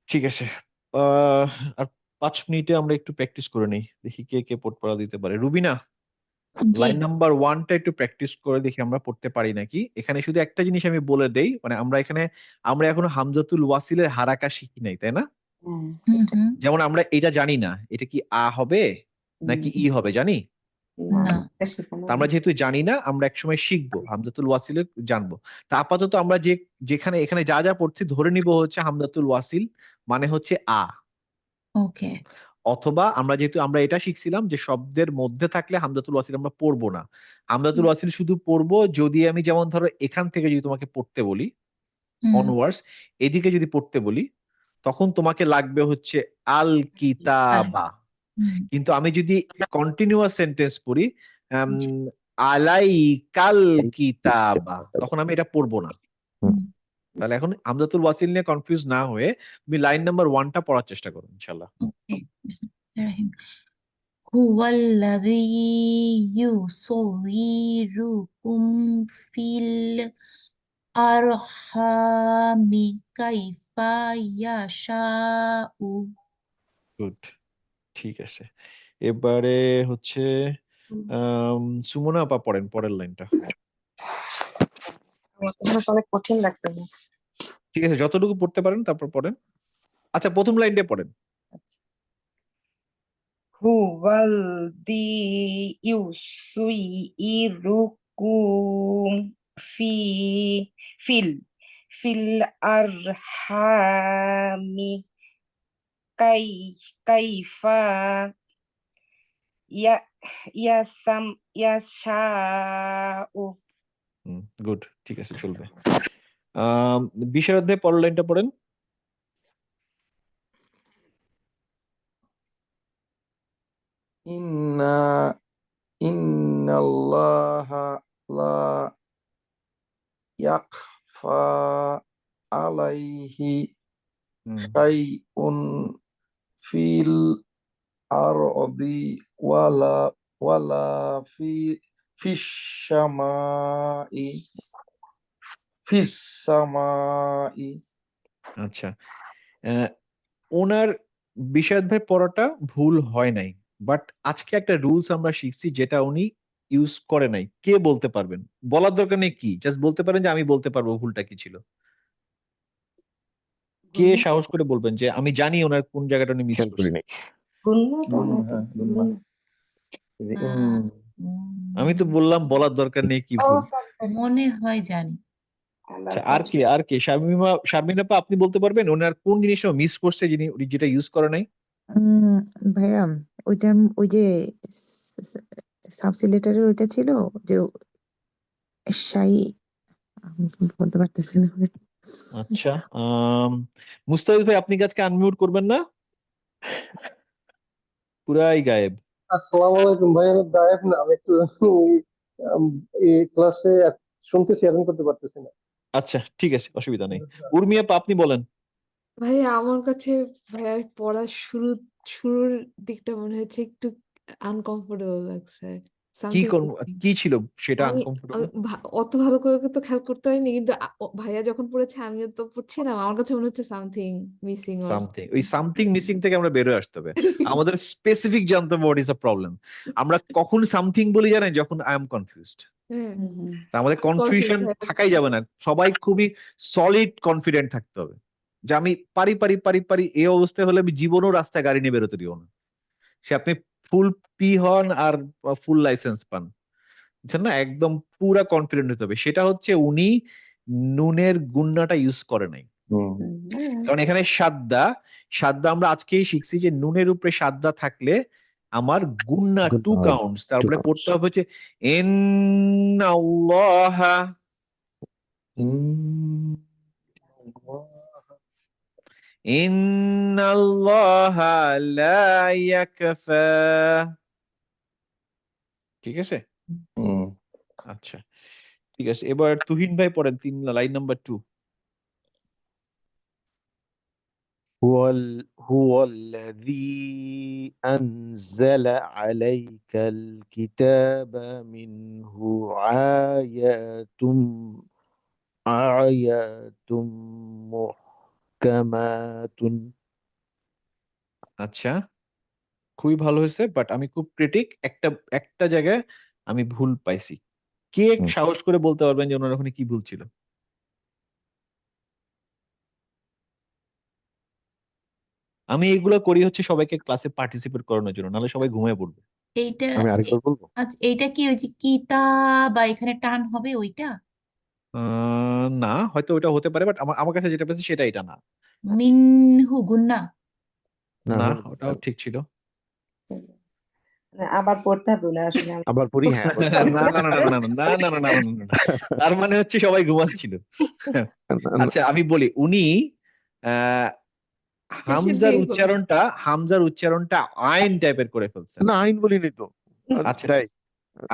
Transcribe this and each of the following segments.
ঠিক আছে। আহ আর 5 মিনিটে আমরা একটু প্র্যাকটিস করে নিই, দেখি কে কে পড়তে পারা দিতে পারে। রুবিনা, জি। লাইন নাম্বার 1টা একটু প্র্যাকটিস করে দেখি আমরা পড়তে পারি নাকি। এখানে শুধু একটা জিনিস আমি বলে দেই, মানে আমরা এখনো হামজাতুল ওয়াসিলের হারাকা শিখি নাই, তাই না? হুম, হুম এটা হুম। যেমন আমরা এটা জানি না এটা কি আ হবে নাকি ই হবে, জানি? না, না। এটা শেখানো তা আমরা যেহেতু জানি না, আমরা একসময় শিখবো হামজাতুল ওয়াসিলের জানবো। তা আপাতত আমরা যেখানে এখানে যা যা পড়ছি ধরে নিব হচ্ছে হামজাতুল ওয়াসিল মানে হচ্ছে আ। ওকে। অথবা আমরা এটা শিখছিলাম যে শব্দের মধ্যে থাকলে হামজাতুল ওয়াসিল আমরা পড়বো না। হামজাতুল ওয়াসিল শুধু পড়বো যদি আমি, যেমন ধরো এখান থেকে যদি তোমাকে পড়তে বলি হুম অনওয়ার্ডস, এদিকে যদি পড়তে বলি তখন তোমাকে লাগবে হচ্ছে আল আর কিতাবা। হুম কিন্তু আমি যদি কন্টিনিউয়াস সেন্টেন্স পড়ি, আম, আলাই কাল কিতাবা, তখন আমি এটা পড়বো না। হুম। তাহলে এখন হামজাতুল ওয়াসিল নিয়ে কনফিউজ না হয়ে তুমি লাইন নাম্বার 1টা পড়ার চেষ্টা করো ইনশাল্লাহ। ওকে। বিসমিল্লাহির রহমানির রহিম। হুয়াল্লাযী ইউসাউয়িরুকুম ফিল আরহামি কাইফা ইয়াশাউ। গুড, ঠিক আছে। এবারে হচ্ছে সুমনা আপা পড়েন পরের লাইনটা। আমার কাছে অনেক কঠিন লাগছে। ঠিক আছে, যতটুকু পড়তে পারেন তারপর পড়েন। আচ্ছা, প্রথম লাইনটা পড়েন। আচ্ছা, হুয়াল্লাযী ইউসাউয়িরুকুম ফি ফিল ফিল আরহামি কাই কাইফা ইয়া ইয়াশাউ। গুড, ঠিক আছে, চলবে। আহ 20-এর অধ্যায় পরের লাইনটা পড়েন। ইন্না ইন্নাল্লাহা লা ইয়াখফা আলাইহি হুম, শাইউন ফিল আরদি ওয়ালা ওয়ালা ফিস সামাই ফিস সামাই। আচ্ছা। আহ, ওনার বিষয়াধ্যায় পড়াটা ভুল হয় নাই, বাট আজকে একটা রুলস আমরা শিখছি যেটা উনি ইউজ করে নাই। কে বলতে পারবেন? বলার দরকার নেই, কি জাস্ট বলতে পারেন যে আমি বলতে পারবো ভুলটা কি ছিল। কে সাহস করে বলবেন যে আমি জানি ওনার কোন জায়গাটা উনি মিস খেয়াল করি করছে? নাই। গুন্না তো গুন্না, নাকি হ্যাঁ, গুন্না। গুন্না। এই যে আহ, আমি তো বললাম বলার দরকার নেই কি ও ভুল। সরি সরি, মনে হয় জানি। আচ্ছা, আর কে শারমিন আপা আপনি বলতে পারবেন ওনার কোন জিনিসটা মিস করছে যিনি উনি যেটা ইউজ করে নাই? উম ভাইয়া, ওইটার ওই যে সাবসিলেটারের ওইটা ছিল যে সাই, আমি বলতে পারতেছি না। আচ্ছা, মুস্তাফিজ ভাই আপনি কি আজকে আনমিউট করবেন না? পুরাই গায়েব। আসসালামু আলাইকুম ভাই, আমি গায়েব না, আমি একটু আম, এই ক্লাসে শুনতেছি, অ্যাটেন্ড করতে পারতেছি না। আচ্ছা, ঠিক আছে, অসুবিধা নেই। উর্মি আপা আপনি বলেন। ভাই আমার কাছে ভাইয়া পড়ার শুরুর দিকটা মনে হচ্ছে একটু আনকমফোর্টেবল লাগছে, কি সামথিং মিসিং। কি ছিল সেটা আমি আমি আনকমফোর্টেবল? অত ভালো করে তো খেয়াল করতে পারিনি, কিন্তু ভাইয়া যখন পড়েছে আমিও তো পড়ছিলাম, আমার কাছে মনে হচ্ছে সামথিং মিসিং অর সামথিং, ওই সামথিং মিসিং থেকে আমরা বেরোয় আসতে হবে। আমাদের স্পেসিফিক জানতে হবে হোয়াট ইজ আ প্রবলেম। আমরা কখন সামথিং বলি জানেন? যখন আই এম কনফিউজড। হ্যাঁ, তা আমাদের কনফিউজ কনফিউশন হয়ে থাকাই যাবে না, সবাই খুবই সলিড কনফিডেন্ট থাকতে হবে যে আমি পারি পারি পারি পারি। এই অবস্থায় হলে আমি জীবনেও রাস্তায় গাড়ি নিয়ে বেরোতে দিব না। সে আপনি ফুল পি হন আর ফুল লাইসেন্স পান, বুঝছেন না? একদম পুরা কনফিডেন্ট হতে হবে। সেটা হচ্ছে উনি নুনের গুন্নাটা ইউজ করে নাই। কারণ এখানে সাদ্দা, সাদ্দা আমরা আজকেই শিখছি যে নুনের উপরে সাদ্দা থাকলে আমার গুন্না টু কাউন্টস, তারপরে পড়তে হবে হচ্ছে ইন্নাল্লাহা ইন্নাল্লাহা লা ইয়াকফা। ঠিক আছে, আচ্ছা, ঠিক আছে। এবার তুহিন ভাই পড়েন লাইন নাম্বার 2। هو الذي أنزل عليك الكتاب منه آيات محكمات আচ্ছা, খুবই ভালো হয়েছে, বাট আমি খুব ক্রিটিক, একটা জায়গায় আমি ভুল পাইছি। কে হুম। সাহস করে বলতে পারবেন যে ওনার ওখানে কি ভুল ছিল? আমি এগুলো করি হচ্ছে সবাইকে ক্লাসে পার্টিসিপেট করানোর জন্য, নাহলে সবাই ঘুমিয়ে পড়বে। এইটা আমি আরেকবার বলবো। আচ্ছা, এইটা কি ওই যে কিতা বা এখানে টান হবে ওইটা? না, হয়তো ওইটা হতে পারে, বাট আমার কাছে যেটা পেয়েছে সেটা এটা না। মিনহু গুন্না। না না, হলো ওটাও ঠিক ছিল। আবার পড়তে হবে না আসলে আমার। আবার পড়ি, হ্যাঁ আবার পড়ি। না না না না না না না না না না না না না। তার মানে হচ্ছে সবাই ঘুমাচ্ছিল। আচ্ছা, আমি বলি, উনি আহ হামজার দিয়ে বলুন। হামজার উচ্চারণটা আইন টাইপের করে ফেলছেন। না আইন বলিনি তো। আচ্ছা, তাই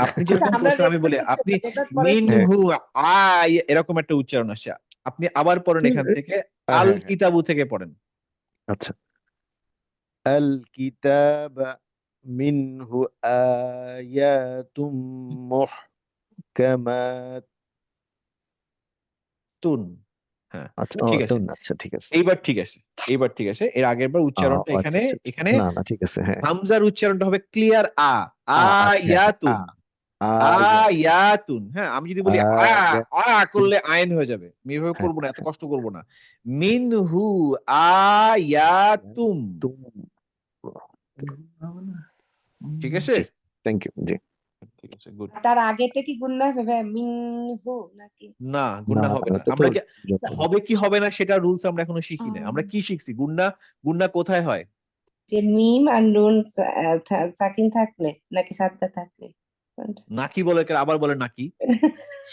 আপনি আচ্ছা, যেরকম আমরা করছেন, আমি বলি, রেকর্ড আপনি করছি, রেকর্ড পরে হ্যাঁ মিনহু আই এরকম একটা উচ্চারণ আসছে, আপনি আবার পড়েন এখান থেকে, আল হ্যাঁ হ্যাঁ কিতাবু থেকে পড়েন। আচ্ছা। আল কিতাব মিনহু আয়াতুম মুহকামাত। তুন, হ্যাঁ, আচ্ছা ঠিক আছে, আচ্ছা ঠিক আছে। এইবার ঠিক আছে, এইবার ঠিক আছে। এর আগের বার উচ্চারণটা আচ্ছা এখানে আচ্ছা আচ্ছা। এখানে না না ঠিক আছে, হ্যাঁ। হামজার উচ্চারণটা হবে ক্লিয়ার হ্যাঁ, হ্যাঁ, আয়াতুন, আয়া আয়াতুন। হ্যাঁ, আমি যদি বলি আয়া করলে আইন হয়ে যাবে, আমি এভাবে হ্যাঁ করবো না, এত কষ্ট করবো না। মিনহু আয়াতুম, তুম। ঠিক আছে, জি, থ্যাংক ইউ। জি। ঠিক আছে, গুড। তার আগেটা কি গুন্না হবে মিনহু নাকি? না, না গুন্না হবে না। ওটা তো আমরা কি যত হবে কি হবে না সেটা রুলস আমরা এখনো শিখি না। আমরা কি শিখছি? গুন্না, গুন্না কোথায় হয়? যে মিম আর নুন সাকিন থাকলে নাকি সাদ্দা থাকলে? নাকি বলে, আবার বলে নাকি।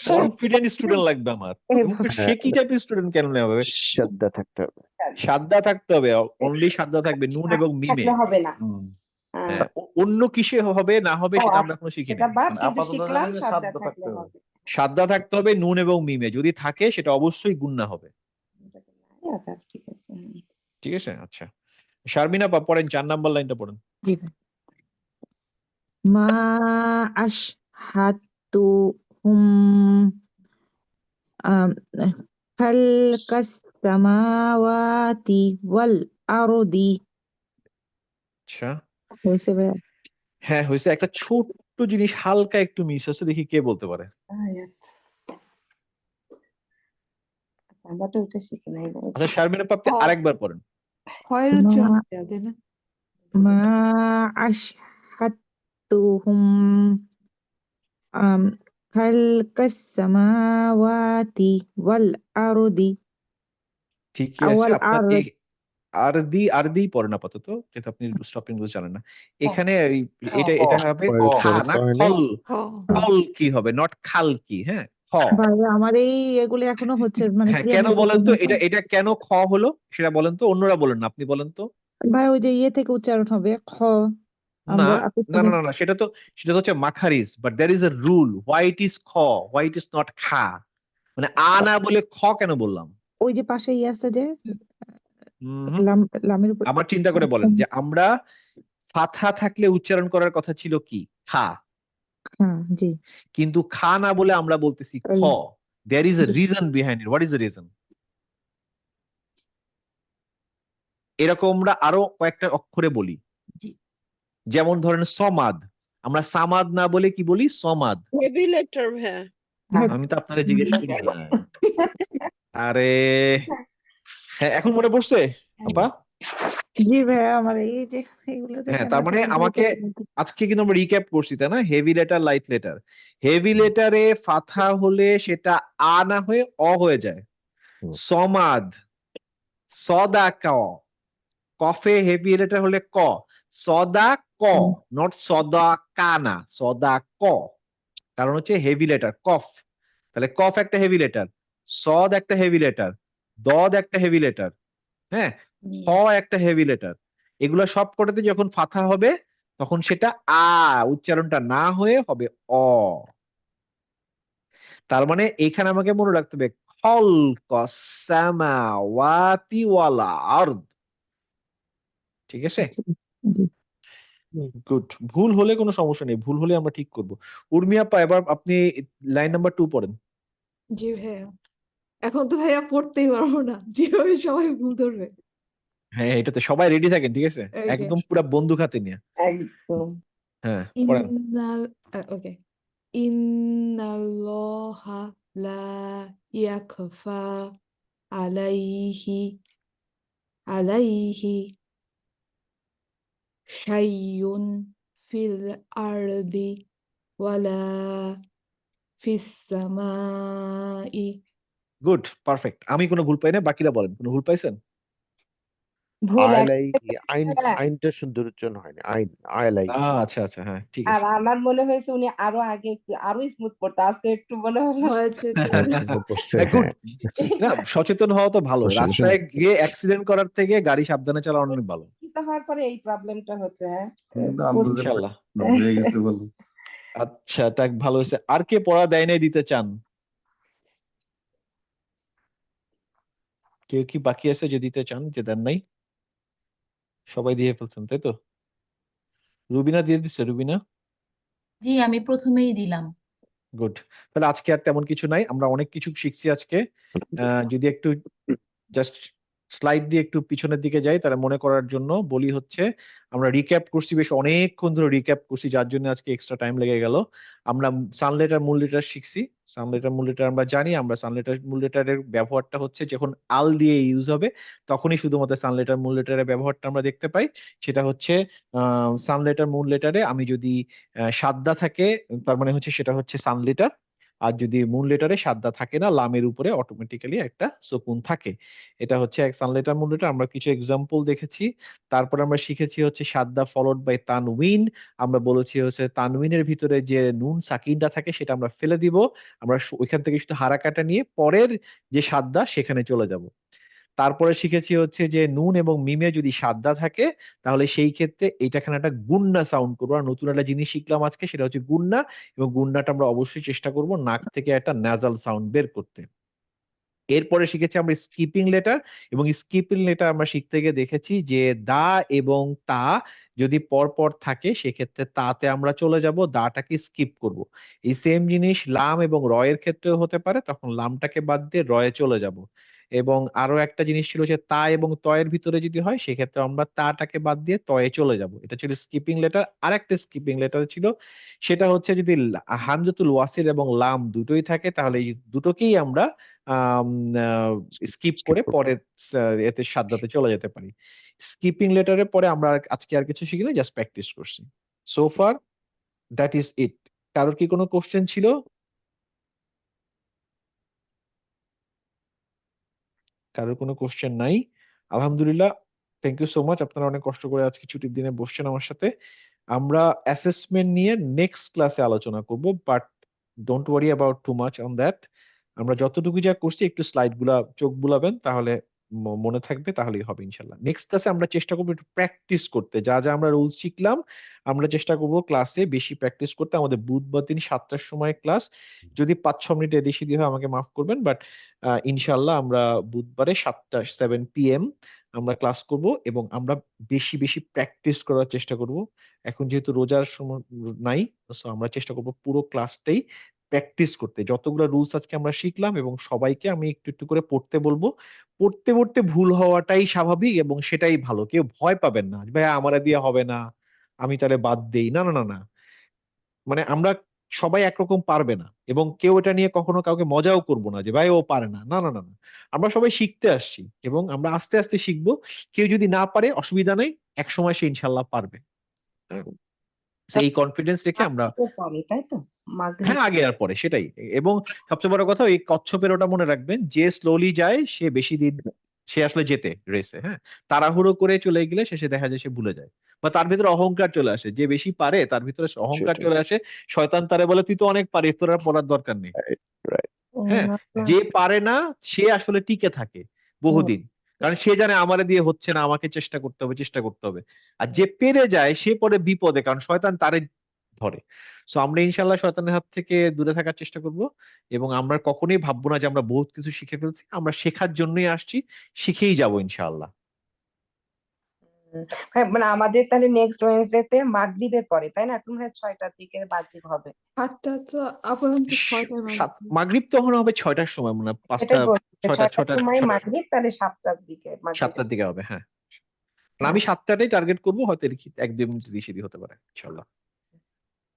কনফিডেন্ট স্টুডেন্ট লাগবে আমার, এবং সে কি টাইপের স্টুডেন্ট কেন হবে? শ্রদ্ধা থাকতে হবে। সাদ্দা থাকতে হবে, অনলি সাদ্দা থাকবে নুন এবং মিমে। থাকলে হবে না। হ্যাঁ, অন্য কিসে হবে না হবে ও, সেটা আমরা এখনো শিখি এটা নাই। বাদ, কিন্তু আপাতত শিখলাম জানি যে সাদ্দা সাধ্য থাকলে থাকতে হবে। হবে। সাদ্দা থাকতে হবে নুন এবং মিমে, যদি থাকে সেটা অবশ্যই গুন্না হবে। আচ্ছা, ঠিক আছে। ঠিক আছে, আচ্ছা। শারমিনা আপা পড়েন, 4 নাম্বার লাইনটা পড়েন। জি ভাই। মা আশহাদতুহুম খালকাস সামাওয়াতি ওয়াল আরদি। আচ্ছা, হয়েছে ভাইয়া? হ্যাঁ হয়েছে। একটা ছোট্ট জিনিস হালকা একটু মিস আছে, দেখি কে বলতে পারে। আচ্ছা, আমরা তো ওটা শিখি নাই। আচ্ছা, শারমিনা আপা আপনি আরেকবার পড়েন। ক্ষয়ের মা উচ্চারণ দেয়া তাই না? মা আশহাদতুহুম খালকাস সামাওয়াতি ওয়াল আরদি। ঠিকই আছে, আওয়াল আপনার আরদ। আরদি পড়েন আপাতত, যেহেতু আপনি স্টপিং রুল জানেন না। এখানে এটা খ, এটা হবে ক্ষয়ের খ। উচ্চারণ না, করা হয়নি। খল। খ। খল কি হবে, নট খাল কি, হ্যাঁ, খ। ভাইয়া আমার এই এগুলো এখনো হচ্ছে, মানে হ্যাঁ, ক্লিয়ার কেন হইতেছে বলেন তো, না তো। এটা কেন খ হলো সেটা বলেন তো, অন্যরা বলেন না, আপনি বলেন তো। ভাই ওই যে ইয়ে থেকে উচ্চারণ হবে খ। না আমরা আপনি না না না না, সেটা তো হচ্ছে মাখারিজ, but there is a rule, why it is খ, হোয়াই ইট ইজ নট খা। মানে না বলে খ কেন বললাম? ওই যে পাশে ইয়ে আছে যে হুম, লামের উপর। আবার চিন্তা করে বলেন যে আমরা ফাথা থাকলে উচ্চারণ করার কথা ছিল কি, খা, হ্যাঁ জি। কিন্তু খা না বলে আমরা বলতেছি খ। There is a G. Reason behind it. What is the reason? এরকম আমরা আরো কয়েকটা অক্ষরে বলি, জি। যেমন ধরেন সমাদ, আমরা সামাদ না বলে কি বলি, সমাদ। হেভি লেটার ভাইয়া। আমি তো আপনারা জিজ্ঞেস করি না। আরে হ্যাঁ, এখন মনে পড়ছে আপা? জি ভাইয়া আমার এই যে এগুলো যে হ্যাঁ, কেন তার এত মানে কনফিউজ আমাকে হচ্ছে। আজকে কিন্তু আমরা রিক্যাপ করছি, তাই না? Heavy letter, light letter. Heavy লেটারে ফাথা হলে সেটা আ না হয়ে অ হয়ে যায়। হুম। সমাদ, সদা ক, কফে হেভি লেটার হলে ক, সদা ক, নট সদা কা না, সদা ক। কারণ হচ্ছে হেভি লেটার কফ, তাহলে কফ একটা হেভি লেটার, সদ একটা হেভি লেটার, দদ একটা হেভি লেটার, হ্যাঁ, হ একটা হেভি লেটার। এগুলা সব কটাতে যখন ফাথা হবে তখন সেটা আ উচ্চারণটা না হয়ে হবে অ। তার মানে এখানে আমাকে মনে রাখতে হবে খলকস সামাওয়াতি ওয়াল আরদ। ঠিক আছে, জি। গুড। ভুল হলে কোনো সমস্যা নেই, ভুল হলে আমরা ঠিক করব। উর্মি আপা এবার আপনি লাইন নাম্বার 2 পড়েন। জি ভাইয়া। এখন তো ভাইয়া পড়তেই পারবো না, যেভাবে সবাই ভুল ধরবে। হ্যাঁ, এটাতে সবাই রেডি থাকেন, ঠিক আছে? ওকে একদম পুরা বন্দুক হাতে নিয়ে। একদম হ্যাঁ, পড়েন। ওকে ইন্নাল্লাহা লা ইয়াখফা আলাইহি শাইউন ফিল আরদি ওয়ালা ফিস সামাই। Good, perfect. আমি কোনো ভুল পাই না, বাকিরা বলেন কোনো ভুল পাইছেন? ভুল আলাই আইন একটা আইনটা সুন্দর উচ্চারণ হয়নি। আলাই। আচ্ছা আচ্ছা, হ্যাঁ ঠিক আর আছে। আমার মনে হয়েছে উনি আরো আগে আরো স্মুথ পড়তো, আজকে একটু মনে হলো হয়েছে সুন্দর পড়ছে, গুড। হ্যাঁ। না, সচেতন হওয়া তো ভালো। অবশ্যই, রাস্তায় অবশ্যই। গিয়ে অ্যাক্সিডেন্ট করার থেকে গাড়ি সাবধানে চালানো অনেক ভালো। শিক্ষিত হওয়ার পরে এই প্রবলেমটা হচ্ছে। হ্যাঁ কিন্তু আমরা যে ইনশাল্লাহ। হয়ে গেছে বলো। আচ্ছা, তাক ভালো হয়েছে। আর কে পড়া দেয় নাই দিতে চান? কেউ কি বাকি আছে যে দিতে চান, যে দেন নাই? সবাই দিয়ে ফেলছেন তাই তো? রুবিনা দিয়ে দিচ্ছে, রুবিনা? জি, আমি প্রথমেই দিলাম। গুড। তাহলে আজকে আর তেমন কিছু নাই, আমরা অনেক কিছু শিখছি আজকে। যদি একটু জাস্ট স্লাইড দিয়ে একটু পিছনের দিকে যাই, তাহলে মনে করার জন্য বলি হচ্ছে আমরা রিক্যাপ করছি, বেশ অনেকক্ষণ ধরে রিক্যাপ করছি, যার জন্য আজকে এক্সট্রা টাইম লেগে গেল। আমরা সানলাইট আর মূল লেটার শিখছি। সানলাইট আর মূল লেটার আমরা জানি, আমরা সানলাইট আর মূল লেটারের ব্যবহারটা হচ্ছে যখন আল দিয়ে ইউজ হবে তখনই শুধুমাত্র সানলাইট আর মূল লেটারের ব্যবহারটা আমরা দেখতে পাই। সেটা হচ্ছে সানলাইট আর মূল লেটারে আমি যদি সাদ্দা থাকে, তার মানে হচ্ছে সেটা হচ্ছে সানলেটার। আর যদি মূল লেটারে সাদ্দা থাকে না, লামের উপরে অটোমেটিক্যালি একটা সুকুন থাকে। এটা হচ্ছে এক সানলেটার মূল লেটার। আমরা কিছু এক্সাম্পল দেখেছি। তারপর আমরা শিখেছি হচ্ছে সাদ্দা ফলোড বাই তানউইন। আমরা বলেছি হচ্ছে তানউইনের ভিতরে যে নুন সাকিনটা থাকে সেটা আমরা ফেলে দিব। আমরা ওইখান থেকে শুধু হারাকাটা নিয়ে পরের যে সাদ্দা সেখানে চলে যাব। তারপরে শিখেছি হচ্ছে যে নুন এবং মিমে যদি সাদ্দা থাকে তাহলে সেই ক্ষেত্রে এইটাখানে একটা গুন্না সাউন্ড করবো। আর নতুন একটা জিনিস শিখলাম আজকে, সেটা হচ্ছে গুন্না। এবং গুন্নাটা আমরা অবশ্যই চেষ্টা করব নাক থেকে একটা নাজাল সাউন্ড বের করতে। এরপরে শিখেছি আমরা স্কিপিং লেটার, এবং স্কিপিং লেটার আমরা শিখতে গিয়ে দেখেছি যে দা এবং তা যদি পর পর থাকে সেক্ষেত্রে তাতে আমরা চলে যাব, দাটাকে স্কিপ করব। এই সেম জিনিস লাম এবং রয়ের ক্ষেত্রেও হতে পারে, তখন লামটাকে বাদ দিয়ে রয়ে চলে যাব। এবং আরো একটা জিনিস ছিল যে তা এবং তয়ের ভিতরে যদি হয় সেক্ষেত্রে আমরা তাটাকে বাদ দিয়ে তয়ে চলে যাব। এটা ছিল স্কিপিং লেটার। আর একটা স্কিপিং লেটার ছিল, সেটা হচ্ছে যদি হামজাতুল ওয়াসিল এবং লাম দুটোই থাকে তাহলে এই দুটোকেই আমরা স্কিপ করে পরের এতে সাদ্দাতে চলে যেতে পারি। স্কিপিং লেটারের পরে আমরা আজকে আর কিছু শিখিনি, জাস্ট প্র্যাকটিস করছি। So far that is it. কারোর কি কোনো কোশ্চেন ছিল? কারোর কোনো কোশ্চেন নাই? আলহামদুলিল্লাহ, থ্যাংক ইউ সো মাচ। আপনারা অনেক কষ্ট করে আজকে ছুটির দিনে বসছেন আমার সাথে। আমরা অ্যাসেসমেন্ট নিয়ে নেক্সট ক্লাসে আলোচনা করব, but don't worry about too much on that. আমরা যতটুকু যা করছি একটু স্লাইড গুলা চোখ বুলাবেন, তাহলে মনে থাকবে, তাহলেই হবে ইনশাল্লাহ। নেক্সট ক্লাসে আমরা চেষ্টা করবো একটু প্র্যাকটিস করতে, যা যা আমরা রুলস শিখলাম আমরা চেষ্টা করবো ক্লাসে বেশি প্র্যাকটিস করতে। আমাদের বুধবার দিন 7টার সময় ক্লাস, যদি 5-6 মিনিট এদিকে দিয়ে হয় আমাকে মাফ করবেন, বাট ইনশাল্লাহ আমরা বুধবারে 7 PM আমরা ক্লাস করব, এবং আমরা বেশি বেশি প্র্যাকটিস করার চেষ্টা করব। এখন যেহেতু রোজার সময় নাই, সো আমরা চেষ্টা করব পুরো ক্লাসটাই প্র্যাকটিস করতে। যতগুলো রুলস আজকে আমরা শিখলাম, এবং সবাইকে আমি একটু একটু করে পড়তে বলবো। পড়তে পড়তে ভুল হওয়াটাই স্বাভাবিক এবং সেটাই ভালো। কেউ ভয় পাবেন না ভাই আমারে দিয়ে হবে না, আমি তাহলে বাদ দেই। না না না না, মানে আমরা সবাই একরকম পারবে না, এবং কেউ এটা নিয়ে কখনো কাউকে মজাও করবো না যে ভাই ও পারে না। না না না না, আমরা সবাই শিখতে আসছি এবং আমরা আস্তে আস্তে শিখবো। কেউ যদি না পারে অসুবিধা নেই, এক সময় সে ইনশাল্লাহ পারবে। হ্যাঁ, তো এই কনফিডেন্স রেখে আমরা, পরে তাই তো মাগরিব হ্যাঁ আগে আর পরে সেটাই। এবং সবচেয়ে বড় কথা, এই কচ্ছপের ওটা মনে রাখবেন, যে স্লোলি যায় সে বেশি দিন, সে আসলে যেতে রেসে, হ্যাঁ, তাড়াহুড়ো করে চলে গেলে শেষে দেখা যায় সে ভুলে যায়, বা তার ভিতরে অহংকার চলে আসে। যে বেশি পারে তার ভিতরে অহংকার সেটাই। চলে আসে, শয়তান তারে বলে তুই তো অনেক পারিস, তোর আর পড়ার দরকার নেই। রাইট। হ্যাঁ, যে পারে না সে আসলে টিকে থাকে বহুদিন, কারণ সে জানে আমারে দিয়ে হচ্ছে না, আমাকে চেষ্টা করতে হবে, চেষ্টা করতে হবে। আর যে পেরে যায় সে পরে বিপদে, কারণ শয়তান তারে ধরে। সো আমরা ইনশাল্লাহ শয়তানের হাত থেকে দূরে থাকার চেষ্টা করব, এবং আমরা কখনোই ভাববো না যে আমরা বহুত কিছু শিখে ফেলছি। আমরা শেখার জন্যই আসছি, শিখেই যাব ইনশাআল্লাহ। হ্যাঁ, মানে আমাদের তাহলে নেক্সট ওয়েডনেসডে মাগরিবের পরে তাই না? এখন মনে হয় 6টার দিকে মাগরিব হবে। 7টা তো আপাতত 6টায় মাগরিব তখন হবে 6টার সময়, মনে হয় 5টা, সেটাই বলছি 6টা, 6টার 6টা, সময় 6টা, মাগরিব, তাহলে 7টার দিকে মাগরিব 7টার দিকে হবে। হ্যাঁ, মানে আমি 7টাই টার্গেট করবো, হয়তো একদম যদি সেদি হতে পারে ইনশাল্লাহ।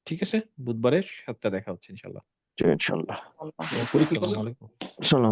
ঠিক আছে, বুধবারে 7টা দেখা হচ্ছে ইনশাল্লাহ। ইনশাল্লাহ। আসসালামু আলাইকুম। সালাম।